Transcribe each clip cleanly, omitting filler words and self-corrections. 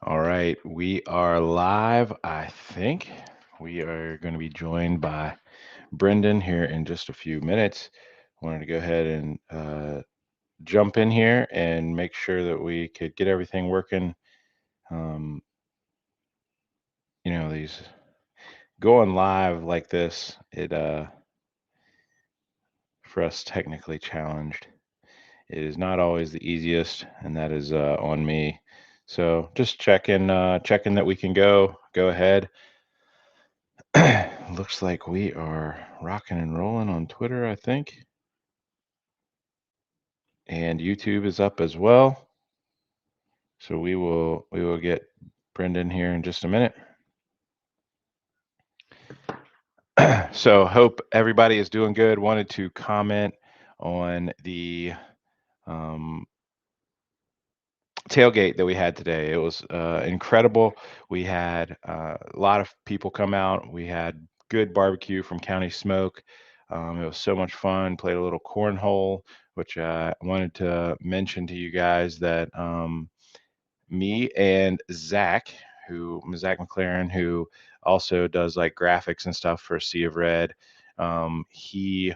All right, we are live. I think we are going to be joined by Brendan here in just a few minutes. Wanted to go ahead and jump in here and make sure that we could get everything working. Um, these going live like this, it for us technically challenged. It is not always the easiest, and that is on me. So just checking that we can go ahead. Looks like we are rocking and rolling on Twitter, I think. And YouTube is up as well. So we will get Brendan here in just a minute. So hope everybody is doing good. Wanted to comment on the um, tailgate that we had today. It was incredible. We had a lot of people come out. We had good barbecue from County Smoke. It was so much fun. Played a little cornhole, which I wanted to mention to you guys that me and Zach McLaren, who also does like graphics and stuff for Sea of Red. He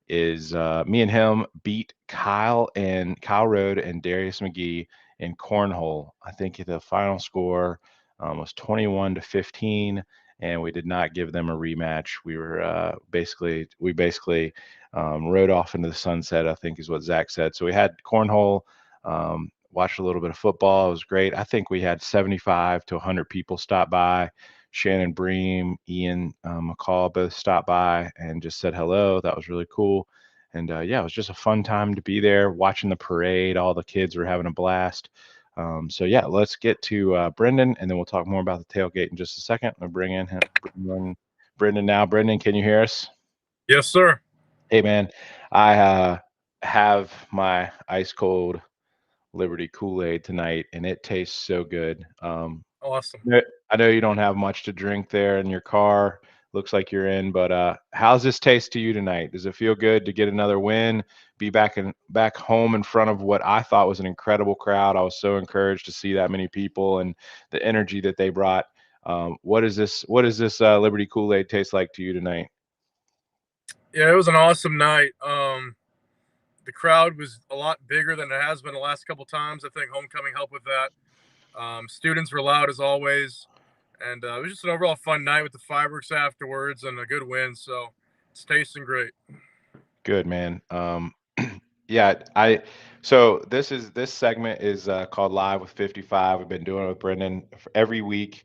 is Me and him beat Kyle Road and Darius McGee in cornhole. I think the final score was 21-15, and we did not give them a rematch. We basically rode off into the sunset, I think is what Zach said. So we had cornhole. Watched a little bit of football. It was great. I think we had 75 to 100 people stop by. Shannon Bream, Ian McCall both stopped by and just said hello. That was really cool. And yeah, it was just a fun time to be there watching the parade. All the kids were having a blast. So yeah, let's get to Brendan, and then we'll talk more about the tailgate in just a second. I'll bring in Brendan now. Brendan, can you hear us? Yes, sir. Hey man, I have my ice cold Liberty Kool-Aid tonight, and it tastes so good. Awesome. I know you don't have much to drink there in your car. Looks like you're in, but how's this taste to you tonight? Does it feel good to get another win? Be back home in front of what I thought was an incredible crowd. I was so encouraged to see that many people and the energy that they brought. What does this Liberty Kool-Aid taste like to you tonight? Yeah, it was an awesome night. The crowd was a lot bigger than it has been the last couple times. I think homecoming helped with that. Students were loud as always, and it was just an overall fun night with the fireworks afterwards and a good win. So it's tasting great. Good, man. Yeah, I so this segment is called Live with 55. We've been doing it with Brendan every week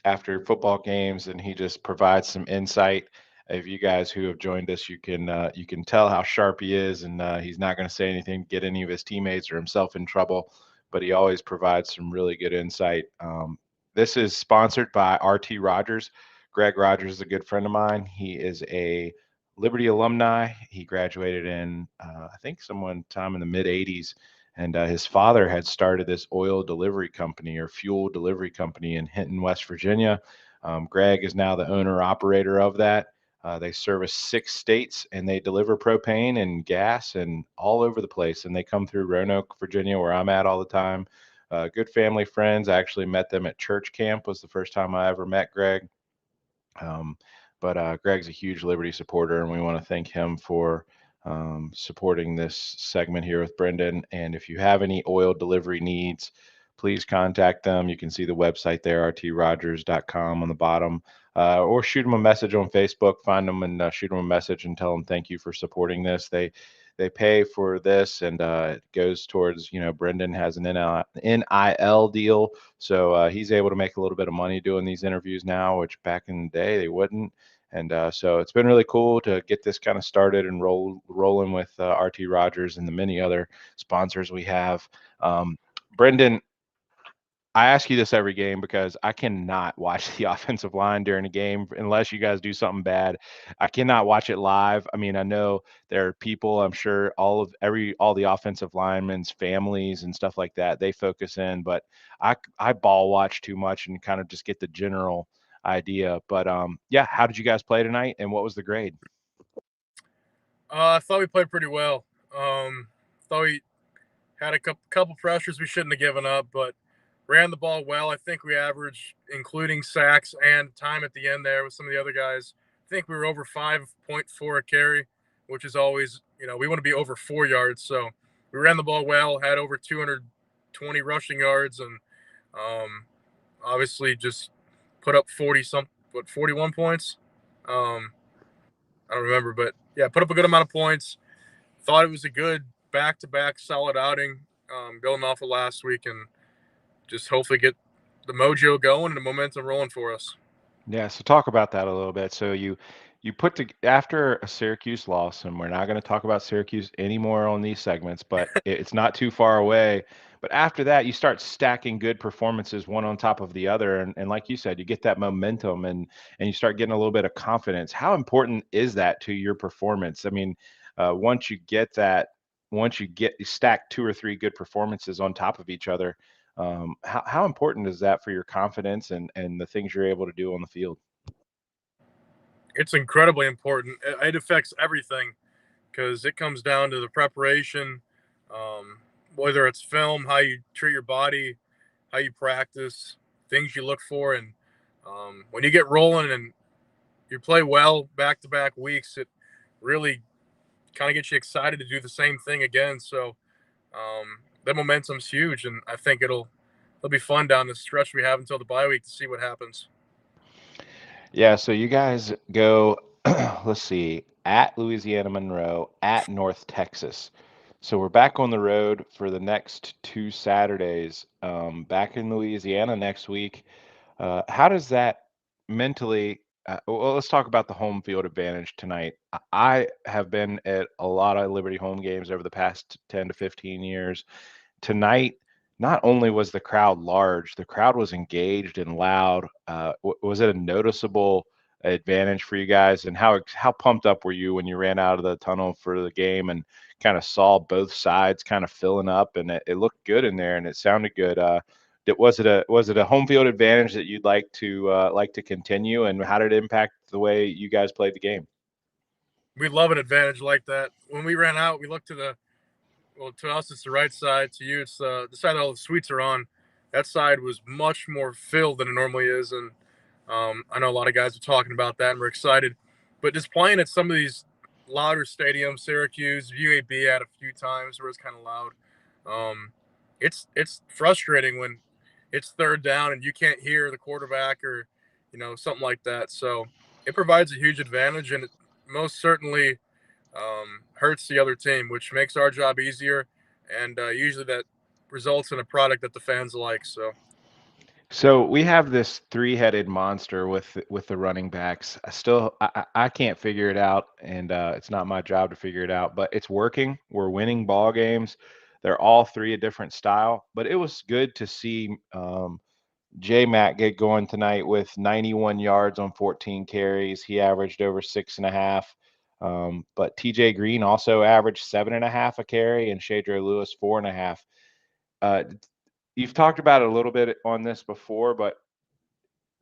after football games, and he just provides some insight. If you guys who have joined us, you can tell how sharp he is, and he's not going to say anything to get any of his teammates or himself in trouble, but he always provides some really good insight. This is sponsored by RT Rogers. Greg Rogers is a good friend of mine. He is a Liberty alumni. He graduated in, I think, sometime in the mid 80s. And his father had started this oil delivery company or fuel delivery company in Hinton, West Virginia. Greg is now the owner operator of that. They service 6 states and they deliver propane and gas and all over the place. And they come through Roanoke, Virginia, where I'm at all the time. Good family friends. I actually met them at church camp. Was the first time I ever met Greg. Um, but Greg's a huge Liberty supporter, and we want to thank him for supporting this segment here with Brendan. And if you have any oil delivery needs, please contact them. You can see the website there, rtrogers.com on the bottom, or shoot them a message on Facebook. Find them and shoot them a message and tell them thank you for supporting this. They pay for this, and it goes towards, Brendan has an NIL deal, so he's able to make a little bit of money doing these interviews now, which back in the day they wouldn't. And so it's been really cool to get this kind of started and rolling with RT Rogers and the many other sponsors we have. Brendan, I ask you this every game because I cannot watch the offensive line during a game unless you guys do something bad. I cannot watch it live. I mean, I know there are people, I'm sure all the offensive linemen's families and stuff like that, they focus in, but I ball watch too much and kind of just get the general idea. But yeah, how did you guys play tonight and what was the grade? I thought we played pretty well. Thought we had a couple pressures we shouldn't have given up, but ran the ball well. I think we averaged, including sacks and time at the end there with some of the other guys, I think we were over 5.4 a carry, which is always, we want to be over 4 yards. So we ran the ball well, had over 220 rushing yards, and um, obviously just put up 41 points. Um, I don't remember, but yeah, put up a good amount of points. Thought it was a good back-to-back solid outing, building off of last week, and just hopefully get the mojo going and the momentum rolling for us. Yeah, so talk about that a little bit. So you put to after a Syracuse loss, and we're not going to talk about Syracuse anymore on these segments, but it's not too far away. But after that, you start stacking good performances one on top of the other, and like you said, you get that momentum and you start getting a little bit of confidence. How important is that to your performance? I mean, once you get that, once you stack two or three good performances on top of each other, how important is that for your confidence and the things you're able to do on the field? It's incredibly important. It affects everything because it comes down to the preparation, um, whether it's film, how you treat your body, how you practice, things you look for, and when you get rolling and you play well back to back weeks, it really kind of gets you excited to do the same thing again. So the momentum's huge, and I think it'll be fun down the stretch we have until the bye week to see what happens. Yeah, so you guys go, let's see, at Louisiana Monroe, at North Texas. So we're back on the road for the next two Saturdays, back in Louisiana next week. How does that mentally? Well, let's talk about the home field advantage tonight. I have been at a lot of Liberty home games over the past 10 to 15 years. Tonight, not only was the crowd large, the crowd was engaged and loud. Was it a noticeable advantage for you guys? And how pumped up were you when you ran out of the tunnel for the game and kind of saw both sides kind of filling up and it looked good in there and it sounded good. Was it a home field advantage that you'd like to continue, and how did it impact the way you guys played the game? We love an advantage like that. When we ran out, we looked to the well, to us it's the right side. To you, it's the side that all the suites are on. That side was much more filled than it normally is, and I know a lot of guys are talking about that, and we're excited. But just playing at some of these louder stadiums, Syracuse, UAB had a few times where it's kind of loud. Um, it's frustrating when it's third down and you can't hear the quarterback or something like that. So it provides a huge advantage, and it most certainly hurts the other team, which makes our job easier, and usually that results in a product that the fans like. So So we have this three-headed monster with the running backs. I can't figure it out, and it's not my job to figure it out. But it's working. We're winning ball games. They're all three a different style, but it was good to see J Mac get going tonight with 91 yards on 14 carries. He averaged over 6.5. But TJ Green also averaged 7.5 a carry, and Shadro Lewis 4.5. Uh, you've talked about it a little bit on this before, but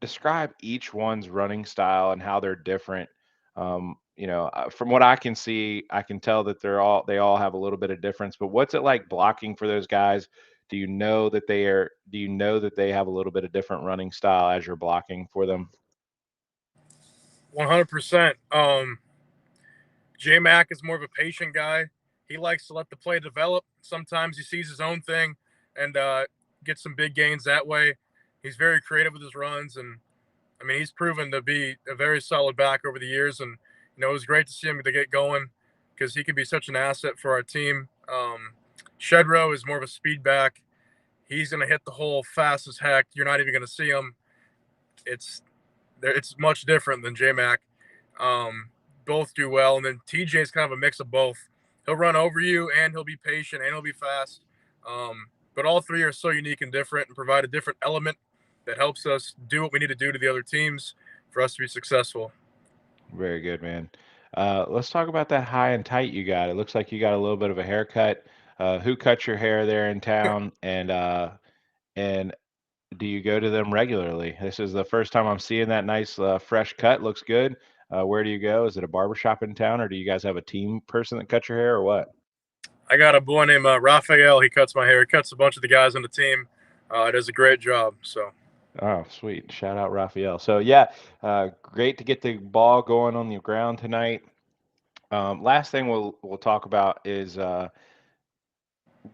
describe each one's running style and how they're different. From what I can see, I can tell that they all have a little bit of difference. But what's it like blocking for those guys? Do you know that they have a little bit of different running style as you're blocking for them? 100%. J Mac is more of a patient guy. He likes to let the play develop. Sometimes he sees his own thing and gets some big gains that way. He's very creative with his runs, and I mean, he's proven to be a very solid back over the years. And it was great to see him to get going because he can be such an asset for our team. Shedrow is more of a speed back. He's going to hit the hole fast as heck. You're not even going to see him. It's it's much different than J Mac. Um, Both do well, and then TJ is kind of a mix of both. He'll run over you, and he'll be patient, and he'll be fast. But all three are so unique and different, and provide a different element that helps us do what we need to do to the other teams for us to be successful. Very good, man. Let's talk about that high and tight you got. It looks like you got a little bit of a haircut. Who cut your hair there in town? And do you go to them regularly? This is the first time I'm seeing that nice fresh cut. Looks good. Where do you go? Is it a barbershop in town, or do you guys have a team person that cuts your hair, or what? I got a boy named Raphael. He cuts my hair. He cuts a bunch of the guys on the team. Does a great job. So Oh, sweet. Shout out Raphael. So yeah, great to get the ball going on the ground tonight. Last thing we'll talk about is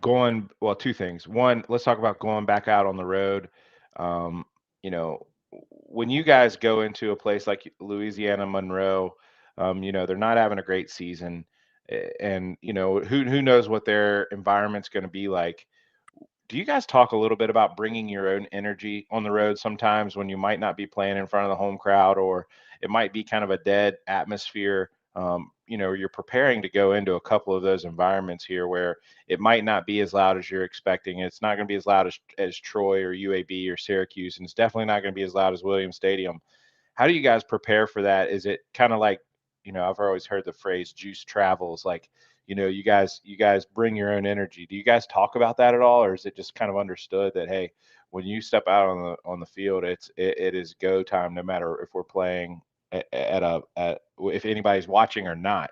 going, well, two things. One, let's talk about going back out on the road. Um, you know, when you guys go into a place like Louisiana Monroe, they're not having a great season, and who knows what their environment's going to be like. Do you guys talk a little bit about bringing your own energy on the road sometimes when you might not be playing in front of the home crowd, or it might be kind of a dead atmosphere? You're preparing to go into a couple of those environments here where it might not be as loud as you're expecting. It's not going to be as loud as Troy or UAB or Syracuse, and it's definitely not going to be as loud as Williams Stadium. How do you guys prepare for that? Is it kind of like, I've always heard the phrase juice travels, like, you guys bring your own energy. Do you guys talk about that at all, or is it just kind of understood that, hey, when you step out on the field, it is go time, no matter if we're playing at if anybody's watching or not?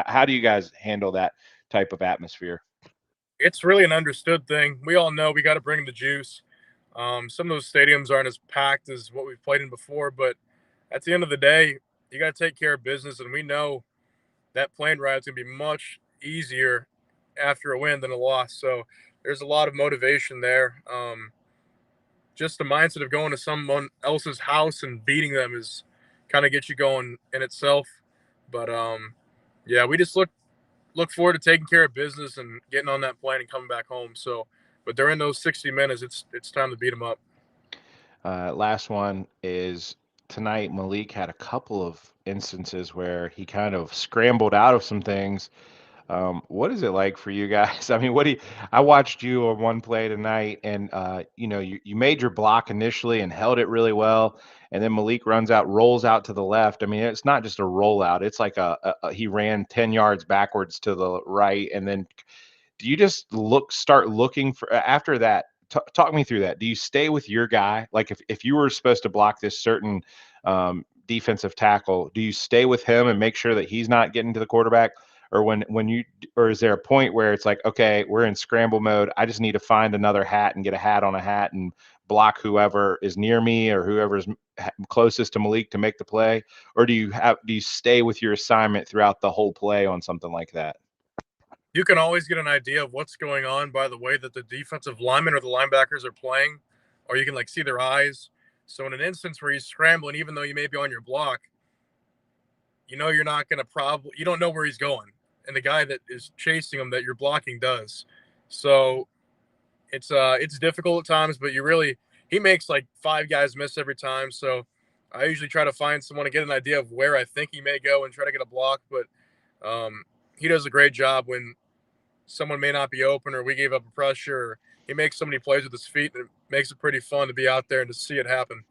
How do you guys handle that type of atmosphere? it's really an understood thing. We all know we got to bring the juice. Some of those stadiums aren't as packed as what we've played in before, but at the end of the day, you got to take care of business, and we know that plane ride is going to be much easier after a win than a loss. So there's a lot of motivation there. Just the mindset of going to someone else's house and beating them is kind of gets you going in itself. But yeah, we just look forward to taking care of business and getting on that plane and coming back home. So, but during those 60 minutes, it's time to beat them up. Last one is tonight. Malik had a couple of instances where he kind of scrambled out of some things. What is it like for you guys? I mean, I watched you on one play tonight, and you made your block initially and held it really well, and then Malik runs out, rolls out to the left. I mean, it's not just a rollout; it's like he ran 10 yards backwards to the right, and then do you just start looking for after that? Talk me through that. Do you stay with your guy? Like if you were supposed to block this certain defensive tackle, do you stay with him and make sure that he's not getting to the quarterback? Or or is there a point where it's like, okay, we're in scramble mode. I just need to find another hat and get a hat on a hat and block whoever is near me or whoever's closest to Malik to make the play? Or do you stay with your assignment throughout the whole play on something like that? You can always get an idea of what's going on by the way that the defensive linemen or the linebackers are playing, or you can like see their eyes. So in an instance where he's scrambling, even though you may be on your block, you know you're not going to probably you don't know where he's going, and the guy that is chasing him that you're blocking does. So it's difficult at times, but you really he makes like five guys miss every time. So I usually try to find someone to get an idea of where I think he may go and try to get a block. But he does a great job when someone may not be open or we gave up a pressure. Or he makes so many plays with his feet, and it makes it pretty fun to be out there and to see it happen.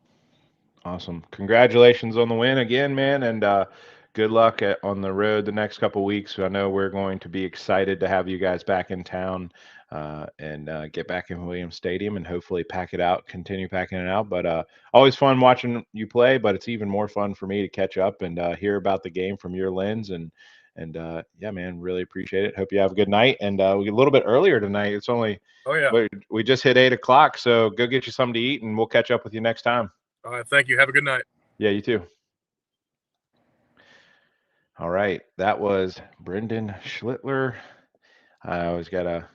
Awesome. Congratulations on the win again, man, and good luck on the road the next couple weeks. I know we're going to be excited to have you guys back in town and get back in Williams Stadium and hopefully pack it out, continue packing it out. But always fun watching you play, but it's even more fun for me to catch up and hear about the game from your lens. And yeah, man, really appreciate it. Hope you have a good night. And we get a little bit earlier tonight. It's only Oh yeah. we just hit 8 o'clock, so go get you something to eat, and we'll catch up with you next time. All right. Thank you. Have a good night. Yeah, you too. All right, that was Brendan Schlittler. I always gotta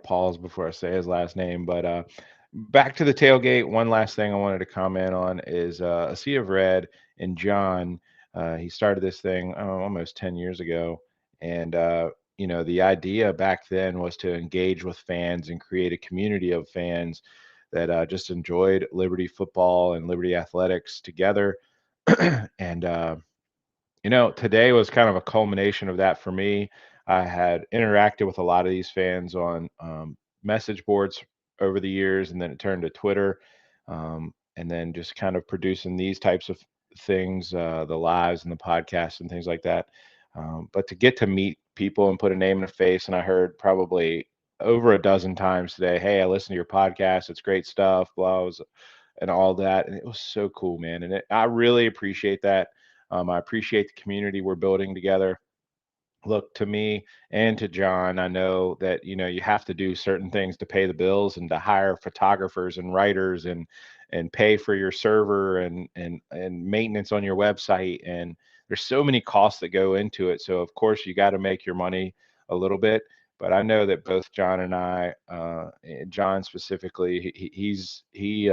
pause before I say his last name. But back to the tailgate. One last thing I wanted to comment on is A Sea of Red and John. He started this thing almost 10 years ago, and the idea back then was to engage with fans and create a community of fans that just enjoyed Liberty football and Liberty athletics together. And today was kind of a culmination of that for me. I had interacted with a lot of these fans on message boards over the years, and then it turned to Twitter, and then just kind of producing these types of things, the lives and the podcasts and things like that. But to get to meet people and put a name and a face, and I heard probably over a dozen times today, "Hey, I listened to your podcast. It's great stuff." Blah, and all that. And it was so cool, man. And I really appreciate that. I appreciate the community we're building together. look, to me and to John, I know that you have to do certain things to pay the bills and to hire photographers and writers and pay for your server and maintenance on your website, and there's so many costs that go into it. So of course you got to make your money a little bit. But I know that both John and I, John specifically, he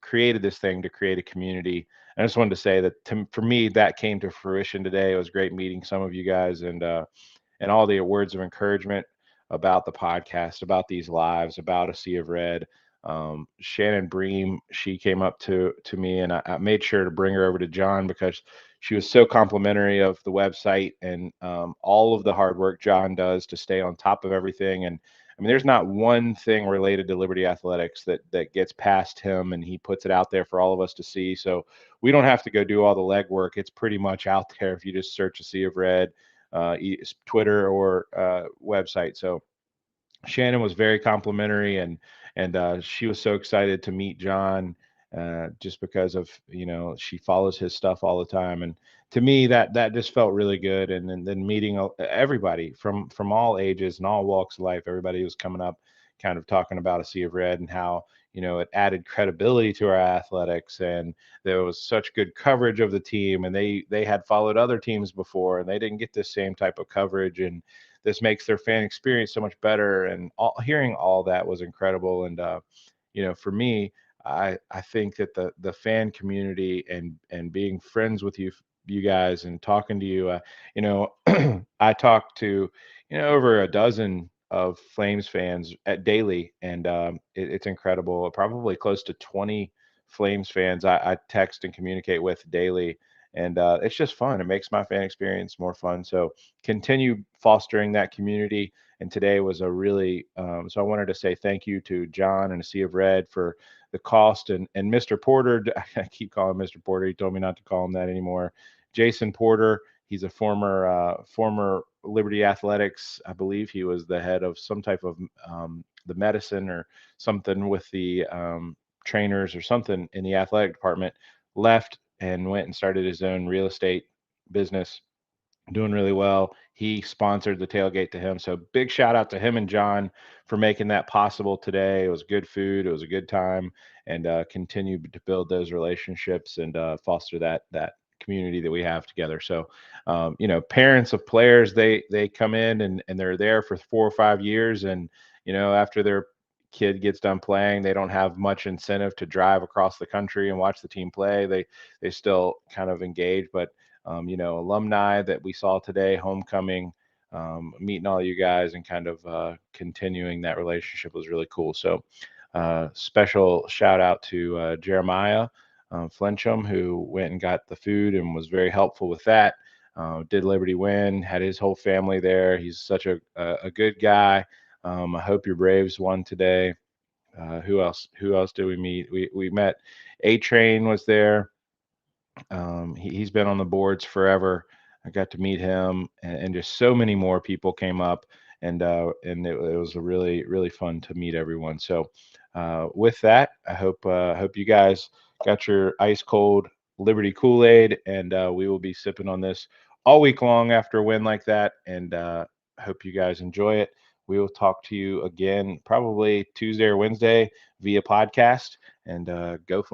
created this thing to create a community. I just wanted to say that for me, that came to fruition today. It was great meeting some of you guys, and all the words of encouragement about the podcast, about these lives, about A Sea of Red. Shannon Bream, she came up to me, and I made sure to bring her over to John because she was so complimentary of the website and all of the hard work John does to stay on top of everything. And I mean, there's not one thing related to Liberty Athletics that gets past him, and he puts it out there for all of us to see. So we don't have to go do all the legwork. It's pretty much out there if you just search A Sea of Red, Twitter or website. So Shannon was very complimentary, and she was so excited to meet John, just because of she follows his stuff all the time. And to me, that just felt really good. And then meeting everybody from all ages and all walks of life, everybody was coming up, kind of talking about A Sea of Red and how it added credibility to our athletics, and there was such good coverage of the team, and they had followed other teams before and they didn't get the same type of coverage, and this makes their fan experience so much better. And hearing all that was incredible. And for me, I think that the fan community and being friends with you guys and talking to you, I talked to over a dozen of Flames fans at daily, and it's incredible. Probably close to 20 Flames fans I text and communicate with daily, and it's just fun. It makes my fan experience more fun. So continue fostering that community. And today was a really so I wanted to say thank you to John and A Sea of Red for the cost, and Mr. Porter. I keep calling him Mr. Porter. He told me not to call him that anymore. Jason Porter. He's a former Liberty Athletics. I believe he was the head of some type of the medicine or something with the trainers or something in the athletic department. Left and went and started his own real estate business, doing really well. He sponsored the tailgate to him. So big shout out to him and John for making that possible today. It was good food. It was a good time, and continue to build those relationships and foster that community that we have together. So, parents of players, they come in and they're there for 4 or 5 years, and after their kid gets done playing, they don't have much incentive to drive across the country and watch the team play. They still kind of engage, but alumni that we saw today, homecoming, meeting all you guys and kind of continuing that relationship was really cool. So, special shout out to Jeremiah Flincham, who went and got the food and was very helpful with that. Did Liberty win? Had his whole family there. He's such a good guy. I hope your Braves won today. Who else? Who else did we meet? We met. A Train was there. He's been on the boards forever. I got to meet him, and just so many more people came up, and it was a really fun to meet everyone. So, with that, I hope you guys got your ice cold Liberty Kool Aid, and we will be sipping on this all week long after a win like that. And I hope you guys enjoy it. We will talk to you again probably Tuesday or Wednesday via podcast. And go